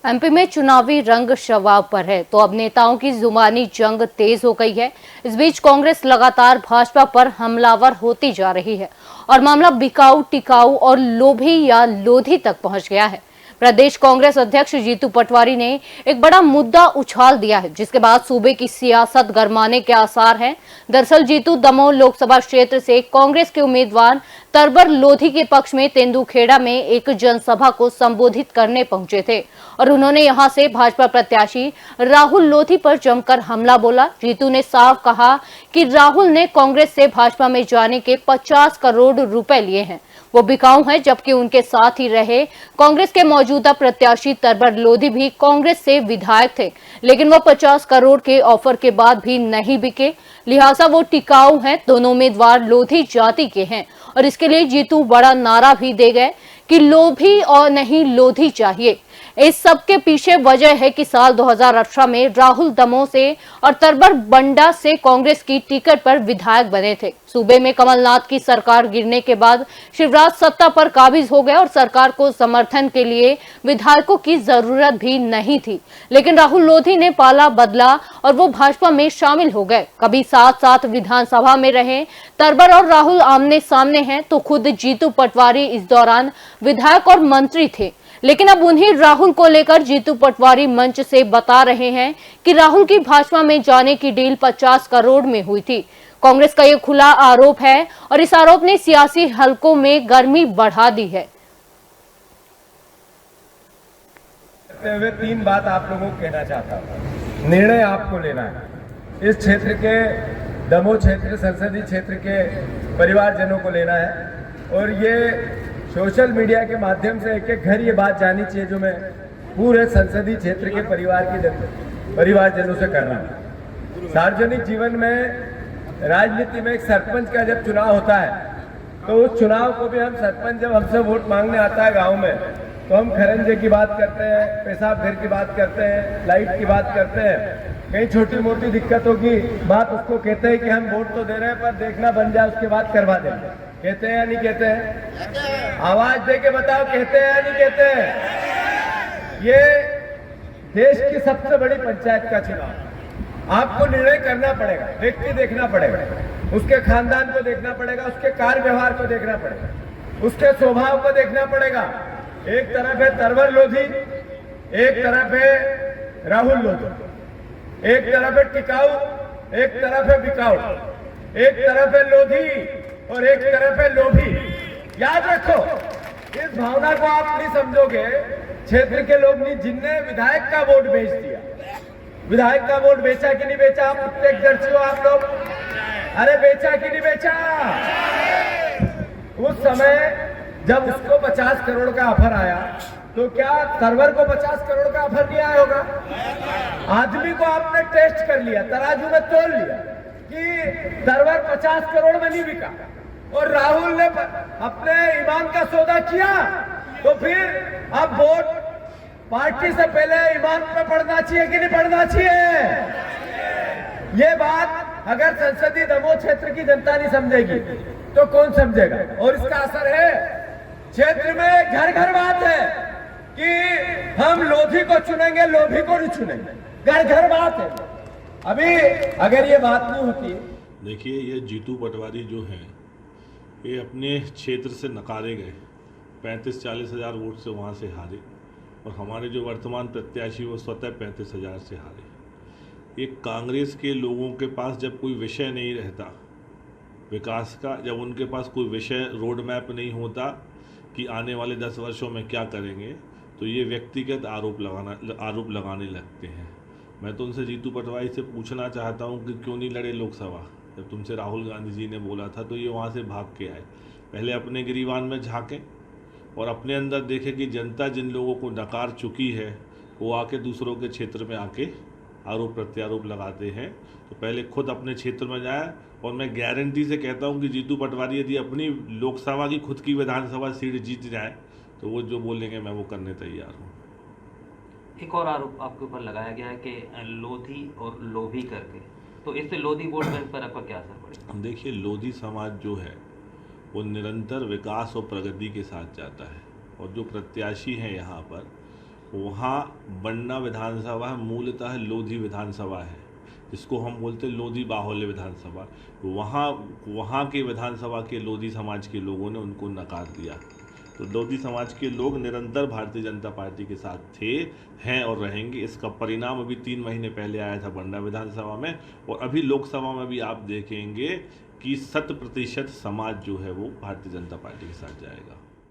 MP में चुनावी रंग शवाब पर है तो अब नेताओं की जुबानी जंग तेज हो गई है। इस बीच कांग्रेस लगातार भाजपा पर हमलावर होती जा रही है और मामला बिकाऊ, टिकाऊ और लोभी या लोधी तक पहुंच गया है। प्रदेश कांग्रेस अध्यक्ष जीतू पटवारी ने एक बड़ा मुद्दा उछाल दिया है, जिसके बाद सूबे की सियासत गरमाने के आसार हैं। दरअसल जीतू दमोह लोकसभा क्षेत्र से कांग्रेस के उम्मीदवार तरवर लोधी के पक्ष में तेंदुखेड़ा में एक जनसभा को संबोधित करने पहुंचे थे और उन्होंने यहां से भाजपा प्रत्याशी राहुल लोधी पर जमकर हमला बोला। जीतू ने साफ कहा कि राहुल ने कांग्रेस से भाजपा में जाने के 50 करोड़ रुपए लिए हैं, वो बिकाऊ हैं, जबकि उनके साथ ही रहे कांग्रेस के मौजूदा प्रत्याशी तरवर लोधी भी कांग्रेस से विधायक थे, लेकिन वो 50 करोड़ के ऑफर के बाद भी नहीं बिके, लिहाजा वो टिकाऊ हैं। दोनों उम्मीदवार लोधी जाति के हैं और इसके लिए जीतू बड़ा नारा भी दे गए कि लोभी और नहीं लोधी चाहिए। इस सब के पीछे वजह है कि साल 2018 में राहुल दमोह से और तरवर बंडा से कांग्रेस की टिकट पर विधायक बने थे। सूबे में कमलनाथ की सरकार गिरने के बाद शिवराज सत्ता पर काबिज हो गए और सरकार को समर्थन के लिए विधायकों की जरूरत भी नहीं थी, लेकिन राहुल लोधी ने पाला बदला और वो भाजपा में शामिल हो गए। कभी साथ साथ विधानसभा में रहे। तरवर और राहुल आमने सामने हैं तो खुद जीतू पटवारी इस दौरान विधायक और मंत्री थे, लेकिन अब उन्हीं राहुल को लेकर जीतू पटवारी मंच से बता रहे हैं कि राहुल की भाजपा में जाने की डील 50 करोड़ में हुई थी। कांग्रेस का यह खुला आरोप है और इस आरोप ने सियासी हलकों में गर्मी बढ़ा दी है। हुए तीन बात आप लोगों को कहना चाहता हूं। निर्णय आपको लेना है। इस क्षेत्र के दमोह क्षेत्र संसदीय क्षेत्र के परिवारजनों को लेना है और ये सोशल मीडिया के माध्यम से एक एक घर ये बात जानी चाहिए जो मैं पूरे संसदीय क्षेत्र के परिवारजनों से कर रहा हूँ। सार्वजनिक जीवन में, राजनीति में एक सरपंच का जब चुनाव होता है तो उस चुनाव को भी हम सरपंच जब हमसे वोट मांगने आता है गांव में तो हम खरंजे की बात करते हैं, पेशाब घर की बात करते हैं, लाइट की बात करते हैं। कहीं छोटी मोटी दिक्कतों की बात उसको कहते हैं कि हम वोट तो दे रहे हैं पर देखना बन जाए उसके बाद करवा देंगे। कहते हैं या नहीं कहते हैं? आवाज दे के बताओ, कहते हैं या नहीं कहते हैं? ये देश की सबसे बड़ी पंचायत का चुनाव। आपको निर्णय करना पड़ेगा, व्यक्ति देखना पड़ेगा, उसके खानदान को देखना पड़ेगा, उसके कार्य व्यवहार को देखना पड़ेगा, उसके स्वभाव को देखना पड़ेगा। एक तरफ है तरवर लोधी, एक तरफ है राहुल लोधी, एक तरफ है टिकाऊ, एक तरफ है बिकाऊ, एक तरफ है लोधी और एक तरफ है लोभी। याद रखो, इस भावना को आप नहीं समझोगे क्षेत्र के लोग नहीं, जिनने विधायक का वोट बेच दिया। विधायक का वोट बेचा कि नहीं बेचा? आप प्रत्यक्षदर्शी हो आप लोग। अरे बेचा कि नहीं बेचा? उस समय जब उसको 50 करोड़ का ऑफर आया तो क्या तरवर को 50 करोड़ का ऑफर नहीं आया होगा? आदमी को आपने टेस्ट कर लिया, तराजू में तोल लिया कि तरवर 50 करोड़ में नहीं बिका और राहुल ने अपने ईमान का सौदा किया, तो फिर अब वोट पार्टी से पहले ईमान पे पड़ना चाहिए कि नहीं पड़ना चाहिए? ये बात अगर संसदीय दमोह क्षेत्र की जनता नहीं समझेगी तो कौन समझेगा? और इसका असर है क्षेत्र में, घर घर बात है कि हम लोधी को चुनेंगे, लोभी को नहीं चुनेंगे। घर घर बात है। अभी अगर ये बात नहीं होती। देखिए, ये जीतू पटवारी जो हैं ये अपने क्षेत्र से नकारे गए, 35-40 हज़ार वोट से वहाँ से हारे और हमारे जो वर्तमान प्रत्याशी वो स्वतः 35 हज़ार से हारे। ये कांग्रेस के लोगों के पास जब कोई विषय नहीं रहता विकास का, जब उनके पास कोई विषय रोड मैप नहीं होता कि आने वाले 10 वर्षों में क्या करेंगे, तो ये व्यक्तिगत आरोप लगाने लगते हैं। मैं तो उनसे जीतू पटवारी से पूछना चाहता हूँ कि क्यों नहीं लड़े लोकसभा? जब तुमसे राहुल गांधी जी ने बोला था तो ये वहाँ से भाग के आए। पहले अपने गिरीवान में झांकें और अपने अंदर देखें कि जनता जिन लोगों को नकार चुकी है वो आके दूसरों के क्षेत्र में आके आरोप प्रत्यारोप लगाते हैं। तो पहले खुद अपने क्षेत्र में जाए और मैं गारंटी से कहता हूं कि जीतू पटवारी यदि अपनी लोकसभा की खुद की विधानसभा सीट जीत जाए तो वो जो बोलेंगे मैं वो करने तैयार हूँ। एक और आरोप आपके ऊपर लगाया गया है कि लोधी और लोभी करके, तो इससे लोधी वोट बैंक पर आपका क्या असर पड़ेगा? देखिए, लोधी समाज जो है वो निरंतर विकास और प्रगति के साथ जाता है और जो प्रत्याशी हैं यहाँ पर वहाँ बन्ना विधानसभा मूलतः लोधी विधानसभा है, जिसको हम बोलते हैं लोधी बाहुल्य विधानसभा। वहाँ के विधानसभा के लोधी समाज के लोगों ने उनको नकार दिया। तो लोधी समाज के लोग निरंतर भारतीय जनता पार्टी के साथ थे, हैं और रहेंगे। इसका परिणाम अभी 3 महीने पहले आया था बन्ना विधानसभा में, और अभी लोकसभा में भी आप देखेंगे कि 100% समाज जो है वो भारतीय जनता पार्टी के साथ जाएगा।